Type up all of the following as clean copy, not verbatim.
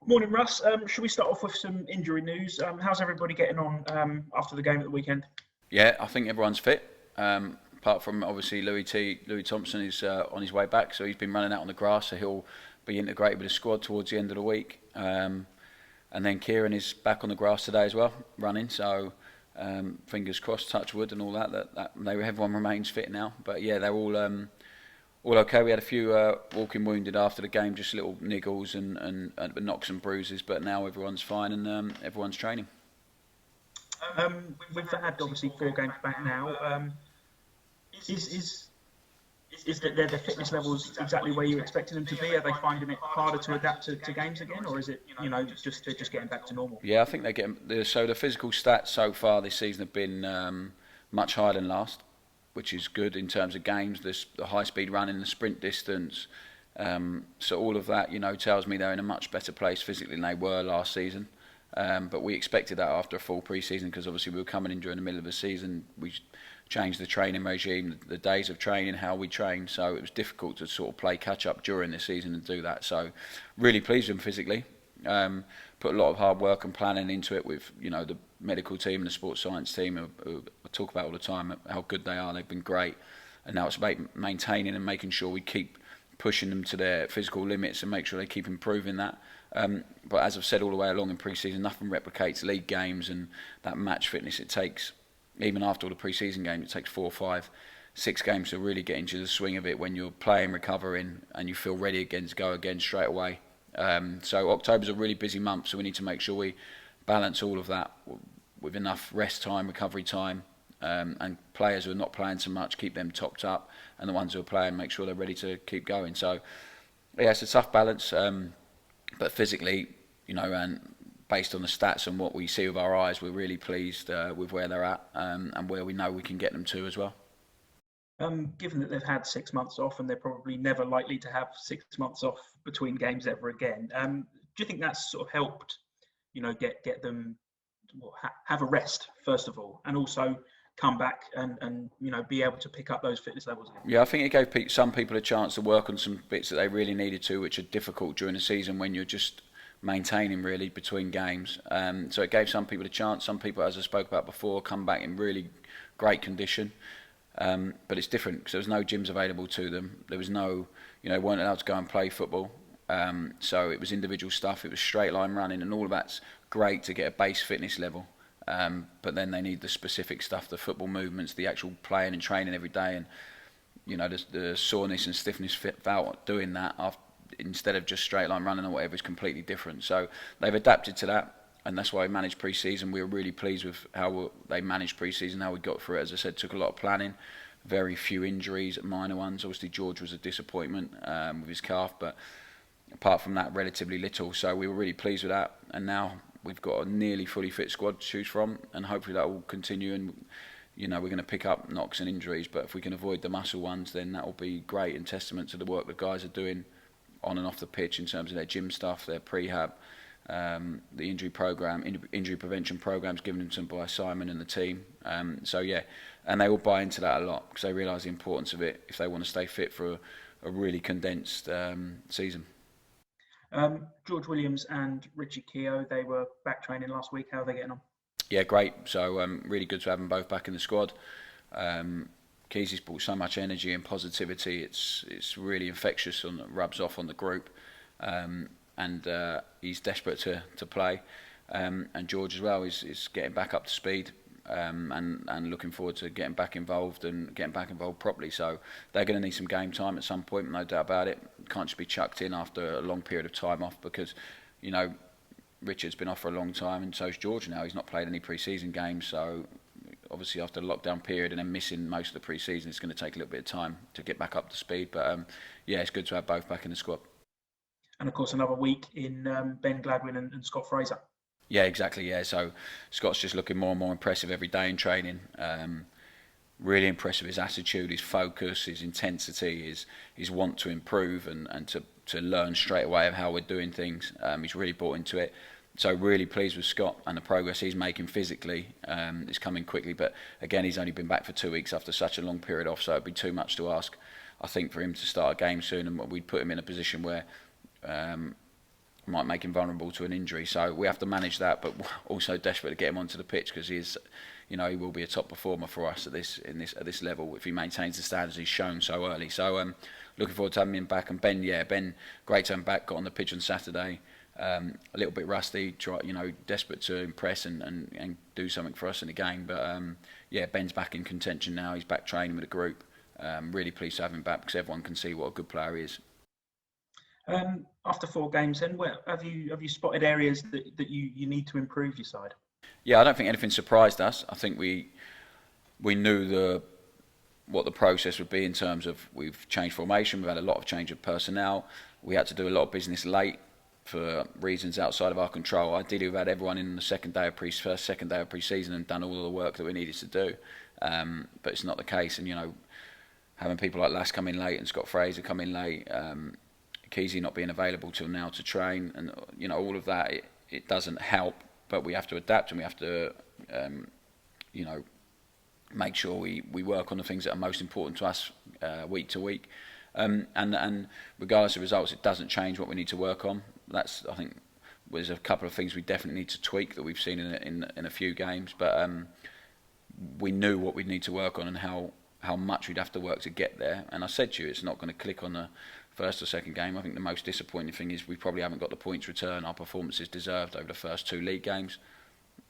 Morning, Russ. Should we start off with some injury news? How's everybody getting on after the game at the weekend? Yeah, I think everyone's fit. Apart from obviously Louis Thompson is on his way back, so he's been running out on the grass, so he'll be integrated with the squad towards the end of the week. And then Kieran is back on the grass today as well, running. So fingers crossed, touch wood, and all that everyone remains fit now. But yeah, they're all okay. We had a few walking wounded after the game, just little niggles and knocks and bruises. But now everyone's fine and everyone's training. We've had obviously 4 games back now. Is that the fitness levels exactly where you expected them to be? Are they finding it harder to adapt to games again, or is it they're just getting back to normal? Yeah, I think they're getting the physical stats so far this season have been much higher than last, which is good in terms of games. The high speed running, the sprint distance, so all of that tells me they're in a much better place physically than they were last season. But we expected that after a full pre-season, because obviously we were coming in during the middle of the season. We changed the training regime, the days of training, how we train, so it was difficult to sort of play catch up during the season and do that. So really pleased with them physically. Put a lot of hard work and planning into it with the medical team and the sports science team who I talk about all the time how good they are. They've been great, and now it's about maintaining and making sure we keep pushing them to their physical limits and make sure they keep improving that. But as I've said all the way along in pre-season, nothing replicates league games and that match fitness it takes. Even after all the pre-season games, it takes 4, 5, 6 games to really get into the swing of it when you're playing, recovering, and you feel ready again to go again straight away. So October's a really busy month, so we need to make sure we balance all of that with enough rest time, recovery time, and players who are not playing so much, keep them topped up, and the ones who are playing, make sure they're ready to keep going. So yeah, it's a tough balance, but physically, and based on the stats and what we see with our eyes, we're really pleased with where they're at and where we know we can get them to as well. Given that they've had 6 months off and they're probably never likely to have 6 months off between games ever again, do you think that's sort of helped, get them have a rest first of all, and also come back and be able to pick up those fitness levels again? Yeah, I think it gave some people a chance to work on some bits that they really needed to, which are difficult during the season when you're just maintaining really between games. So it gave some people a chance. Some people, as I spoke about before, come back in really great condition. But it's different because there was no gyms available to them. There was no, weren't allowed to go and play football. So it was individual stuff. It was straight line running, and all of that's great to get a base fitness level. But then they need the specific stuff, the football movements, the actual playing and training every day, and the soreness and stiffness without doing that instead of just straight line running or whatever is completely different. So they've adapted to that, and that's why we managed pre-season. We were really pleased with how they managed pre-season, how we got through it. As I said, took a lot of planning, very few injuries, minor ones. Obviously George was a disappointment with his calf, but apart from that, relatively little. So we were really pleased with that, and now we've got a nearly fully fit squad to choose from, and hopefully that will continue. And we're going to pick up knocks and injuries, but if we can avoid the muscle ones, then that will be great and testament to the work the guys are doing on and off the pitch in terms of their gym stuff, their prehab, the injury prevention programs given to them by Simon and the team. So yeah, and they all buy into that a lot because they realise the importance of it if they want to stay fit for a really condensed season. George Williams and Richie, they were back training last week. How are they getting on? Yeah, great. So really good to have them both back in the squad. Keezy's brought so much energy and positivity. It's really infectious and rubs off on the group. And he's desperate to play. And George as well is getting back up to speed. And looking forward to getting back involved properly. So they're going to need some game time at some point, no doubt about it. Can't just be chucked in after a long period of time off because, Richard's been off for a long time, and so's George now. He's not played any pre-season games, so obviously after the lockdown period and then missing most of the pre-season, it's going to take a little bit of time to get back up to speed. But yeah, it's good to have both back in the squad. And of course, another week in Ben Gladwell and Scott Fraser. Yeah, exactly. Yeah, so Scott's just looking more and more impressive every day in training. Really impressive, his attitude, his focus, his intensity, his want to improve and to learn straight away of how we're doing things. He's really bought into it. So really pleased with Scott and the progress he's making physically. It's coming quickly, but again, he's only been back for 2 weeks after such a long period off, so it'd be too much to ask, I think, for him to start a game soon, and we'd put him in a position where might make him vulnerable to an injury. So we have to manage that, but also desperate to get him onto the pitch because he will be a top performer for us at this level if he maintains the standards he's shown so early. So looking forward to having him back. And Ben, great to have him back. Got on the pitch on Saturday. A little bit rusty, desperate to impress and do something for us in the game. But Ben's back in contention now. He's back training with the group. Really pleased to have him back because everyone can see what a good player he is. After 4 games, then, have you spotted areas that you need to improve your side? Yeah, I don't think anything surprised us. I think we knew what the process would be in terms of we've changed formation, we've had a lot of change of personnel, we had to do a lot of business late for reasons outside of our control. Ideally, we've had everyone in the second day of pre-season and done all of the work that we needed to do, but it's not the case. And having people like Lass come in late and Scott Fraser come in late, Kesey not being available till now to train, and all of that, it doesn't help. But we have to adapt, and we have to, make sure we work on the things that are most important to us week to week. And regardless of results, it doesn't change what we need to work on. I think there's a couple of things we definitely need to tweak that we've seen in a few games. But we knew what we'd need to work on and how much we'd have to work to get there. And I said to you, it's not going to click on the first or second game. I think the most disappointing thing is we probably haven't got the points return our performances deserved over the first 2 league games.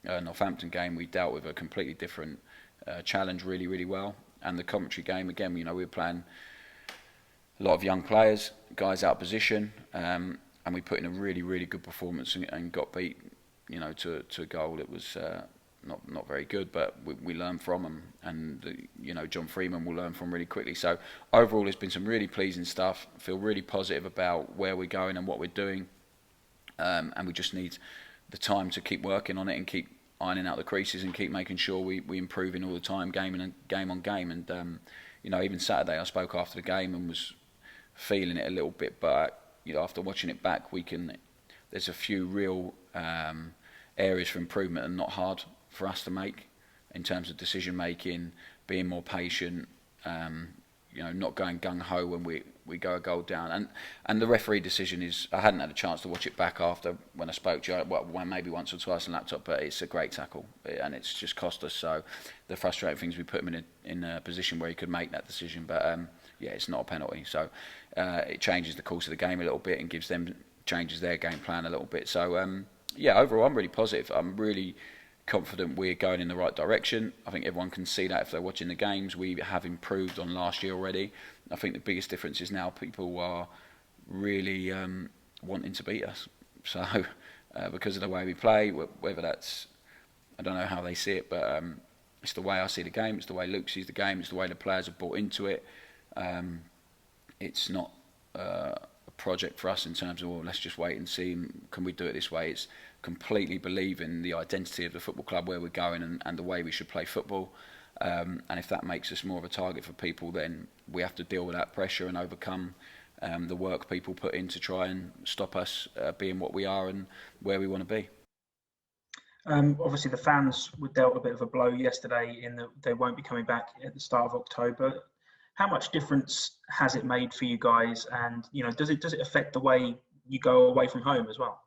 Northampton game, we dealt with a completely different challenge really, really well. And the Coventry game, again, we were playing a lot of young players, guys out of position, and we put in a really, really good performance and got beat, to a goal. It was not very good, but we learned from them, and John Freeman will learn from really quickly. So overall, there's been some really pleasing stuff. I feel really positive about where we're going and what we're doing, and we just need the time to keep working on it and keep ironing out the creases and keep making sure we improve in all the time, game on game. And even Saturday, I spoke after the game and was feeling it a little bit, but after watching it back, there's a few real areas for improvement and not hard for us to make in terms of decision making, being more patient, not going gung ho when we go a goal down. And the referee decision is, I hadn't had a chance to watch it back after when I spoke to you, maybe once or twice on laptop, but it's a great tackle and it's just cost us. So the frustrating thing is we put him in a position where he could make that decision, but it's not a penalty. So it changes the course of the game a little bit and changes their game plan a little bit. So overall I'm really positive. I'm really confident we're going in the right direction. I think everyone can see that if they're watching the games. We have improved on last year already. I think the biggest difference is now people are really wanting to beat us. So because of the way we play, whether that's, I don't know how they see it, but it's the way I see the game, it's the way Luke sees the game, it's the way the players have bought into it. It's not a project for us in terms of, let's just wait and see, can we do it this way? It's completely believe in the identity of the football club, where we're going and the way we should play football. And if that makes us more of a target for people, then we have to deal with that pressure and overcome the work people put in to try and stop us being what we are and where we want to be. Obviously, the fans were dealt a bit of a blow yesterday in that they won't be coming back at the start of October. How much difference has it made for you guys? And does it affect the way you go away from home as well?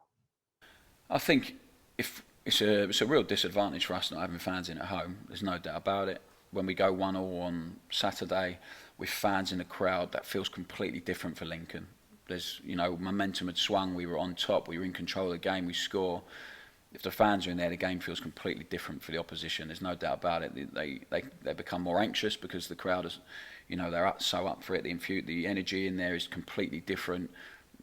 I think if it's a real disadvantage for us not having fans in at home. There's no doubt about it. When we go 1-1 on Saturday with fans in the crowd, that feels completely different for Lincoln. There's momentum had swung. We were on top. We were in control of the game. We score. If the fans are in there, the game feels completely different for the opposition. There's no doubt about it. They become more anxious because the crowd is, they're so up for it. The energy in there is completely different.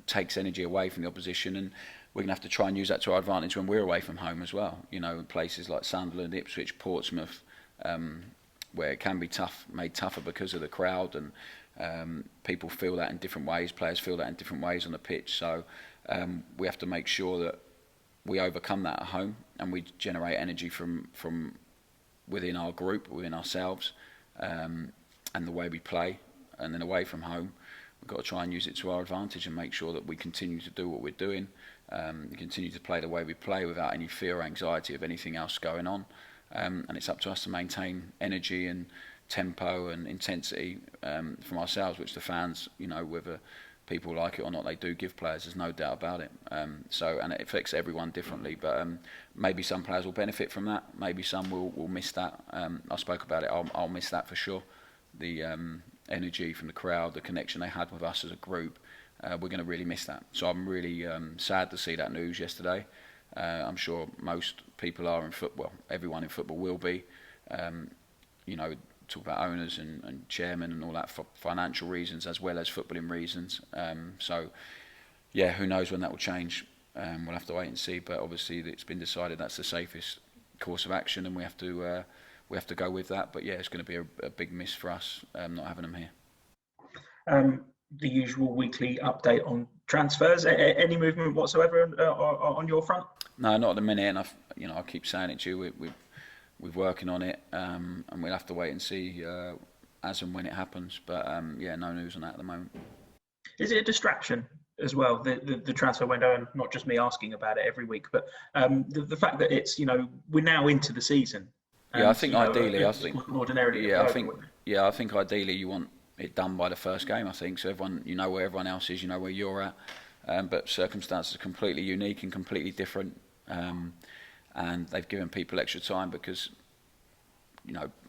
Takes energy away from the opposition, and we're going to have to try and use that to our advantage when we're away from home as well. Places like Sunderland, Ipswich, Portsmouth, where it can be made tougher because of the crowd, and people feel that in different ways. Players feel that in different ways on the pitch. So we have to make sure that we overcome that at home and we generate energy from within our group, within ourselves, and the way we play. And then away from home, we've got to try and use it to our advantage and make sure that we continue to do what we're doing, continue to play the way we play without any fear or anxiety of anything else going on. And it's up to us to maintain energy and tempo and intensity from ourselves, which the fans, whether people like it or not, they do give players. There's no doubt about it. And it affects everyone differently. But maybe some players will benefit from that. Maybe some will miss that. I spoke about it. I'll miss that for sure. The energy from the crowd, the connection they had with us as a group. We're going to really miss that. So I'm really sad to see that news yesterday. I'm sure most people are in football. Everyone in football will be. Talk about owners and chairmen and all that for financial reasons as well as footballing reasons. Who knows when that will change? We'll have to wait and see. But obviously, it's been decided that's the safest course of action, and we have to go with that. But yeah, it's going to be a big miss for us not having them here. The usual weekly update on transfers. Any movement whatsoever on your front? No, not at the minute. And I keep saying it to you. We're working on it, and we'll have to wait and see as and when it happens. But no news on that at the moment. Is it a distraction as well, the transfer window, and not just me asking about it every week, but the fact that it's we're now into the season? I think ideally, I think ideally you want it done by the first game. I think so. Everyone, where everyone else is, where you're at, but circumstances are completely unique and completely different. And they've given people extra time because,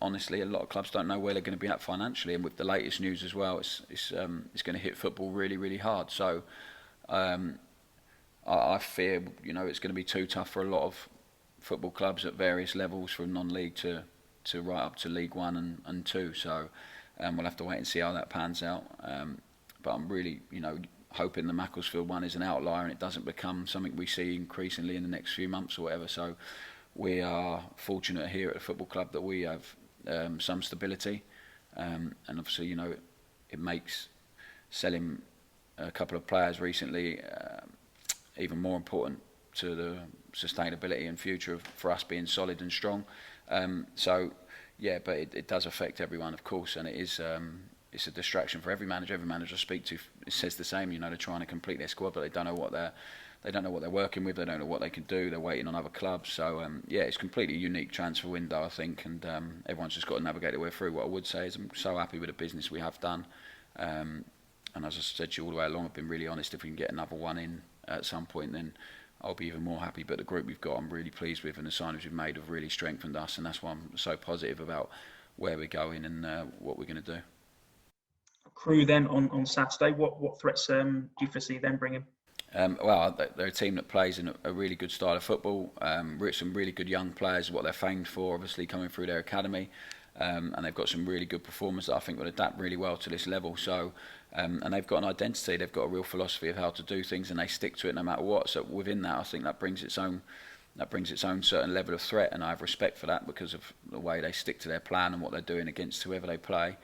honestly, a lot of clubs don't know where they're going to be at financially. And with the latest news as well, it's going to hit football really, really hard. So I fear, it's going to be too tough for a lot of football clubs at various levels, from non-league to right up to League 1 and 2. So we'll have to wait and see how that pans out. But I'm really, hoping the Macclesfield one is an outlier and it doesn't become something we see increasingly in the next few months or whatever. So we are fortunate here at the football club that we have some stability, and obviously it makes selling a couple of players recently even more important to the sustainability and future for us being solid and strong. But it does affect everyone, of course, and it is. It's a distraction for every manager. Every manager I speak to says the same. They're trying to complete their squad, but they don't know what they're working with. They don't know what they can do. They're waiting on other clubs. So it's a completely unique transfer window, I think, and everyone's just got to navigate their way through. What I would say is I'm so happy with the business we have done, and as I said to you all the way along, I've been really honest. If we can get another one in at some point, then I'll be even more happy. But the group we've got, I'm really pleased with, and the signings we've made have really strengthened us, and that's why I'm so positive about where we're going and what we're going to do. Crewe then on Saturday, what threats do you foresee them bringing? They're a team that plays in a really good style of football. Some really good young players, what they're famed for, obviously coming through their academy, and they've got some really good performers that I think will adapt really well to this level. So, and they've got an identity, they've got a real philosophy of how to do things, and they stick to it no matter what. So within that, I think that brings its own certain level of threat, and I have respect for that because of the way they stick to their plan and what they're doing against whoever they play.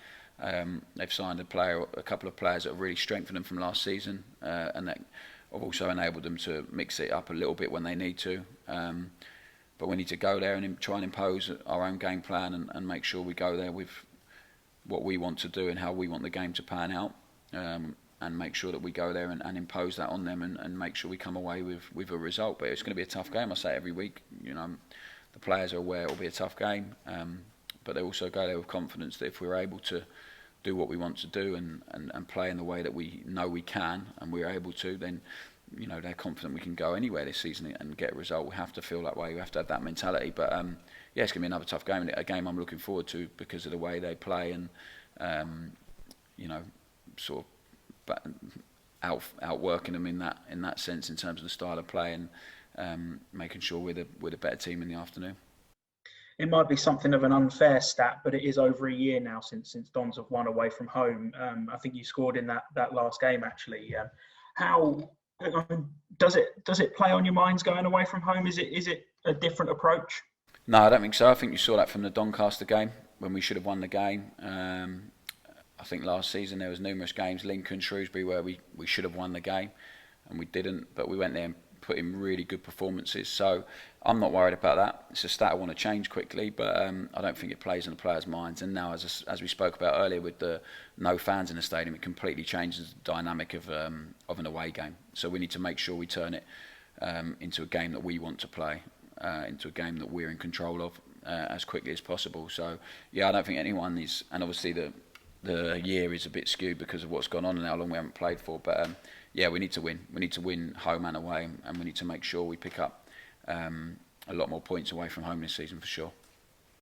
They've signed a couple of players that have really strengthened them from last season, and that have also enabled them to mix it up a little bit when they need to. But we need to go there and try and impose our own game plan and make sure we go there with what we want to do and how we want the game to pan out, and make sure that we go there and impose that on them and make sure we come away with a result. But it's going to be a tough game. I say every week. The players are aware it will be a tough game. But they also go there with confidence that if we're able to do what we want to do and play in the way that we know we can and we're able to, then they're confident we can go anywhere this season and get a result. We have to feel that way. We have to have that mentality. But it's going to be another tough game, a game I'm looking forward to because of the way they play and sort of outworking them in that sense in terms of the style of play and making sure we're the better team in the afternoon. It might be something of an unfair stat, but it is over a year now since Dons have won away from home. I think you scored in that last game actually. How does it play on your minds going away from home? Is it a different approach? No, I don't think so. I think you saw that from the Doncaster game when we should have won the game. I think last season there was numerous games, Lincoln, Shrewsbury, where we should have won the game and we didn't, but we went there and put in really good performances. So I'm not worried about that. It's a stat I want to change quickly, but I don't think it plays in the players' minds. And now, as we spoke about earlier, with the no fans in the stadium, it completely changes the dynamic of an away game. So we need to make sure we turn it into a game that we want to play, into a game that we're in control of as quickly as possible. So I don't think anyone is, and obviously the the year is a bit skewed because of what's gone on and how long we haven't played for. But yeah, we need to win. We need to win home and away, and we need to make sure we pick up a lot more points away from home this season for sure.